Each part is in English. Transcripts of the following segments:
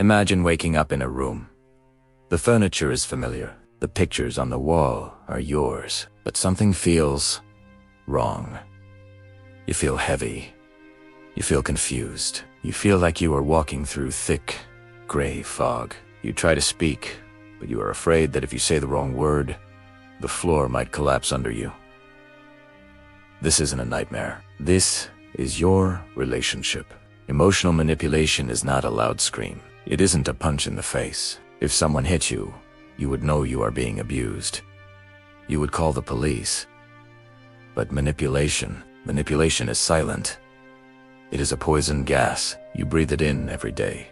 Imagine waking up in a room. The furniture is familiar. The pictures on the wall are yours. But something feels wrong. You feel heavy. You feel confused. You feel like you are walking through thick, gray fog. You try to speak, but you are afraid that if you say the wrong word, the floor might collapse under you. This isn't a nightmare. This is your relationship. Emotional manipulation is not a loud scream. It isn't a punch in the face. If someone hit you, you would know you are being abused. You would call the police. But manipulation is silent. It is a poison gas. You breathe it in every day.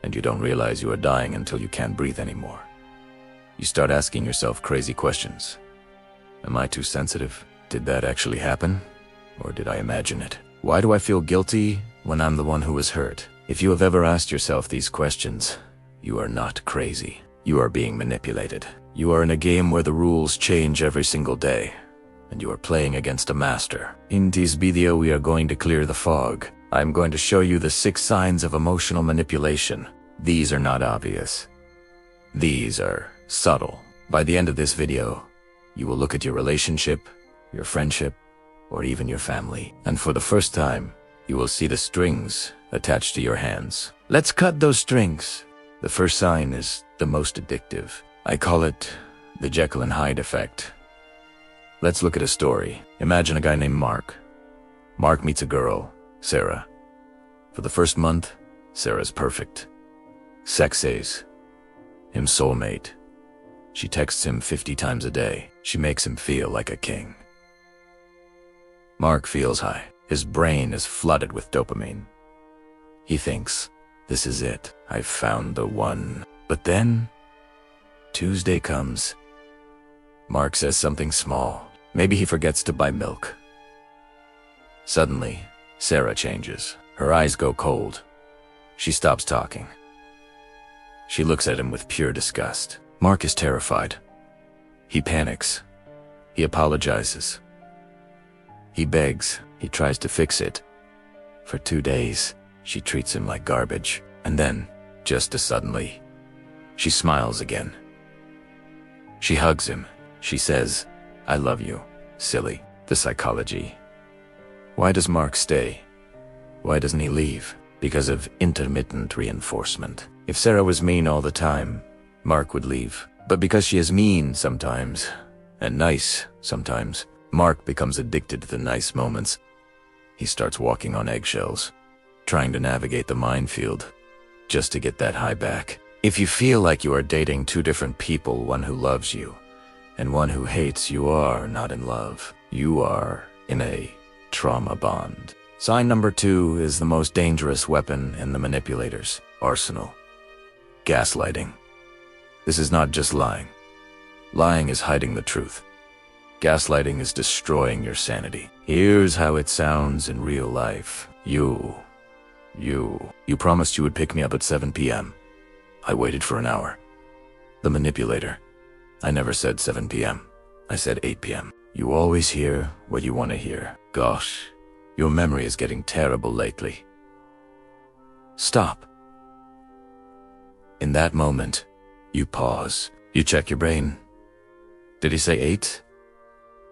And you don't realize you are dying until you can't breathe anymore. You start asking yourself crazy questions. Am I too sensitive? Did that actually happen? Or did I imagine it? Why do I feel guilty when I'm the one who was hurt? If you have ever asked yourself these questions, you are not crazy. You are being manipulated. You are in a game where the rules change every single day, and you are playing against a master. In this video, we are going to clear the fog. I'm going to show you the 6 signs of emotional manipulation. These are not obvious. These are subtle. By the end of this video, you will look at your relationship, your friendship, or even your family. And for the first time, you will see the strings attached to your hands. Let's cut those strings. The first sign is the most addictive. I call it the Jekyll Hyde effect. Let's look at a story. Imagine a guy named Mark. Mark meets a girl, Sarah. For the first month, Sarah's perfect. Sex says, him soulmate. She texts him 50 times a day. She makes him feel like a king. Mark feels high. His brain is flooded with dopamine. He thinks, this is it. I've found the one. But then, Tuesday comes. Mark says something small. Maybe he forgets to buy milk. Suddenly, Sarah changes. Her eyes go cold. She stops talking. She looks at him with pure disgust. Mark is terrified. He panics. He apologizes. He begs. He tries to fix it. For 2 days, she treats him like garbage. And then, just as suddenly, she smiles again. She hugs him. She says, I love you, silly. The psychology. Why does Mark stay? Why doesn't he leave? Because of intermittent reinforcement. If Sarah was mean all the time, Mark would leave. But because she is mean sometimes, and nice sometimes, Mark becomes addicted to the nice moments. He starts walking on eggshells, trying to navigate the minefield, just to get that high back. If you feel like you are dating 2 different people, one who loves you and one who hates, you are not in love. You are in a trauma bond. Sign number 2 is the most dangerous weapon in the manipulator's arsenal. Gaslighting. This is not just lying. Lying is hiding the truth. Gaslighting is destroying your sanity. Here's how it sounds in real life. You promised you would pick me up at 7 p.m. I waited for an hour. The manipulator. I never said 7 p.m. I said 8 p.m. You always hear what you want to hear. Gosh, your memory is getting terrible lately. Stop. In that moment, you pause. You check your brain. Did he say 8?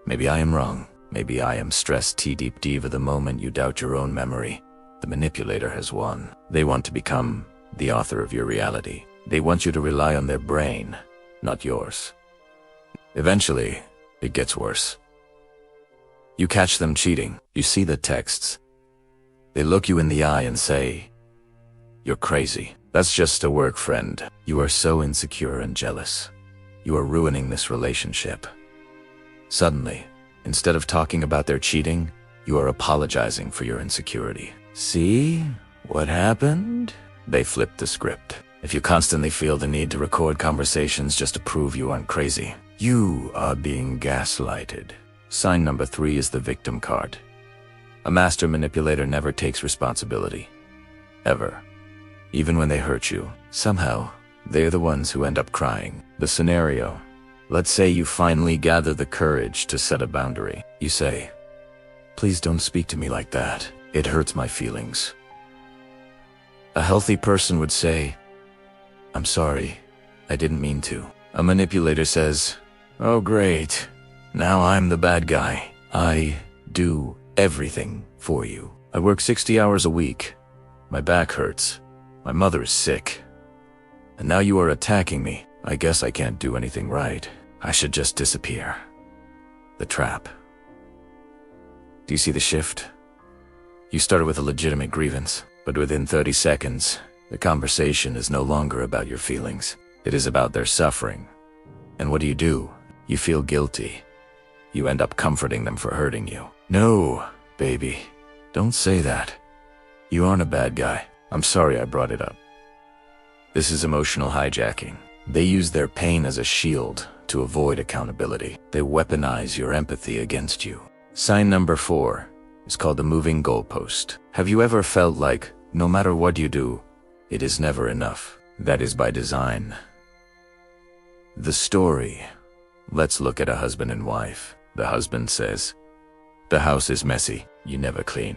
Maybe I am wrong. Maybe I am stressed deep diva. The moment you doubt your own memory, the manipulator has won. They want to become the author of your reality. They want you to rely on their brain, not yours. Eventually, it gets worse. You catch them cheating. You see the texts. They look you in the eye and say, you're crazy. That's just a work friend. You are so insecure and jealous. You are ruining this relationship. Suddenly, instead of talking about their cheating, you are apologizing for your insecurity. See what happened? They flipped the script. If you constantly feel the need to record conversations just to prove you aren't crazy, you are being gaslighted. Sign number 3 is the victim card. A master manipulator never takes responsibility. Ever. Even when they hurt you, somehow, they're the ones who end up crying. The scenario. Let's say you finally gather the courage to set a boundary. You say, please don't speak to me like that. It hurts my feelings. A healthy person would say, I'm sorry. I didn't mean to. A manipulator says, oh great, now I'm the bad guy. I do everything for you. I work 60 hours a week. My back hurts. My mother is sick. And now you are attacking me. I guess I can't do anything right. I should just disappear. The trap. Do you see the shift? You started with a legitimate grievance, but within 30 seconds, the conversation is no longer about your feelings. It is about their suffering. And what do? You feel guilty. You end up comforting them for hurting you. No, baby, don't say that. You aren't a bad guy. I'm sorry I brought it up. This is emotional hijacking. They use their pain as a shield to avoid accountability. They weaponize your empathy against you. Sign number 4 is called the moving goalpost. Have you ever felt like, no matter what you do, it is never enough? That is by design. The story. Let's look at a husband and wife. The husband says, the house is messy, you never clean.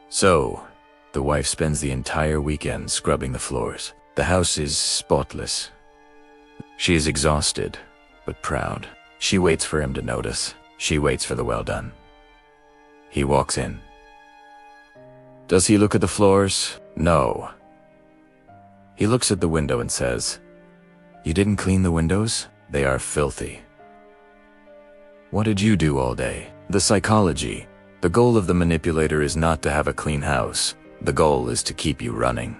So, the wife spends the entire weekend scrubbing the floors. The house is spotless. She is exhausted, but proud. She waits for him to notice. She waits for the well done. He walks in. Does he look at the floors? No. He looks at the window and says, you didn't clean the windows? They are filthy. What did you do all day? The psychology. The goal of the manipulator is not to have a clean house. The goal is to keep you running.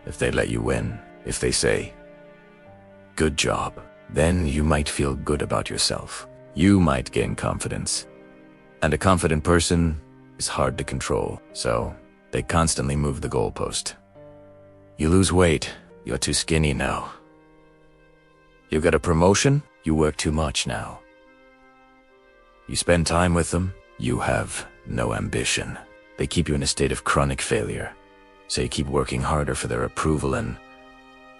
If they let you win, if they say, good job, then you might feel good about yourself. You might gain confidence. And a confident person is hard to control, so they constantly move the goalpost. You lose weight, you're too skinny now. You got a promotion, you work too much now. You spend time with them, you have no ambition. They keep you in a state of chronic failure, so you keep working harder for their approval, and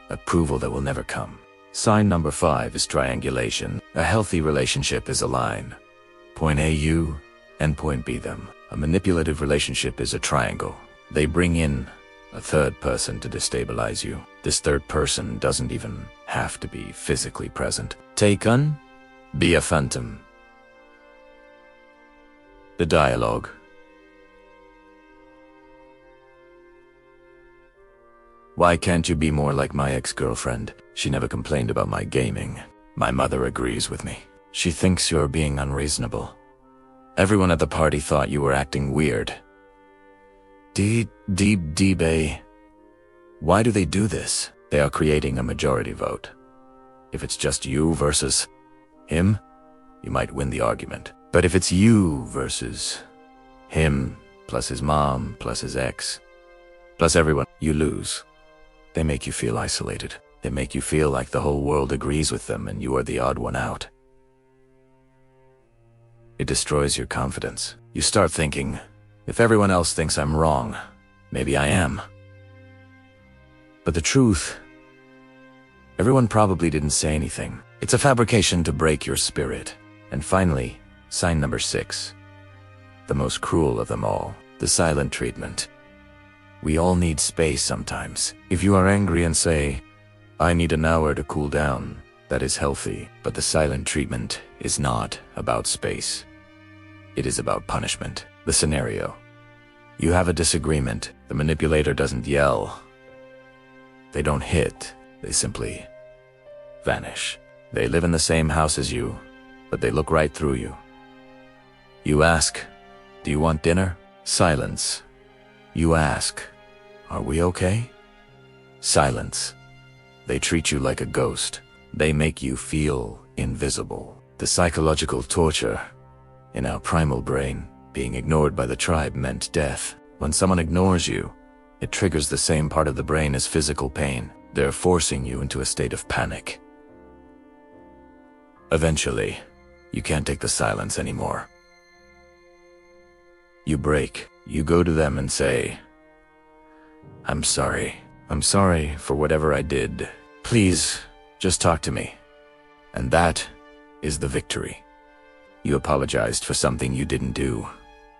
approval that will never come. Sign number 5 is triangulation. A healthy relationship is a line. Point A you, and point B them. A manipulative relationship is a triangle. They bring in a third person to destabilize you. This third person doesn't even have to be physically present. Take on, be a phantom. The dialogue. Why can't you be more like my ex-girlfriend? She never complained about my gaming. My mother agrees with me. She thinks you're being unreasonable. Everyone at the party thought you were acting weird. Deep. Why do they do this? They are creating a majority vote. If it's just you versus him, you might win the argument. But if it's you versus him, plus his mom, plus his ex, plus everyone, you lose. They make you feel isolated. They make you feel like the whole world agrees with them and you are the odd one out. It destroys your confidence. You start thinking, if everyone else thinks I'm wrong, maybe I am. But the truth, everyone probably didn't say anything. It's a fabrication to break your spirit. And finally, sign number 6. The most cruel of them all, the silent treatment. We all need space sometimes. If you are angry and say, I need an hour to cool down, that is healthy. But the silent treatment is not about space. It is about punishment. The scenario. You have a disagreement. The manipulator doesn't yell. They don't hit. They simply vanish. They live in the same house as you, but they look right through you. You ask, do you want dinner? Silence. You ask, are we okay? Silence. They treat you like a ghost. They make you feel invisible. The psychological torture. In our primal brain, being ignored by the tribe meant death. When someone ignores you, it triggers the same part of the brain as physical pain. They're forcing you into a state of panic. Eventually, you can't take the silence anymore. You break. You go to them and say, I'm sorry. I'm sorry for whatever I did. Please, just talk to me. And that is the victory. You apologized for something you didn't do,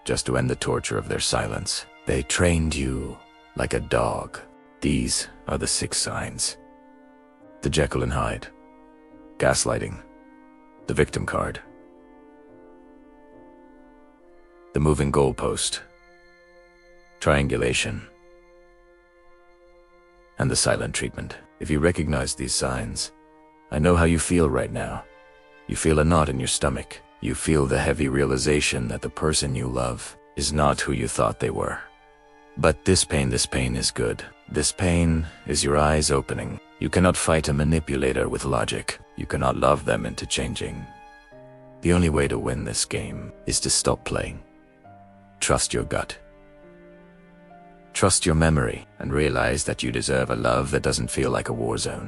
just to end the torture of their silence. They trained you like a dog. These are the 6 signs. The Jekyll and Hyde. Gaslighting. The victim card. The moving goalpost. Triangulation. And the silent treatment. If you recognize these signs, I know how you feel right now. You feel a knot in your stomach. You feel the heavy realization that the person you love is not who you thought they were. But this pain is good. This pain is your eyes opening. You cannot fight a manipulator with logic. You cannot love them into changing. The only way to win this game is to stop playing. Trust your gut. Trust your memory and realize that you deserve a love that doesn't feel like a war zone.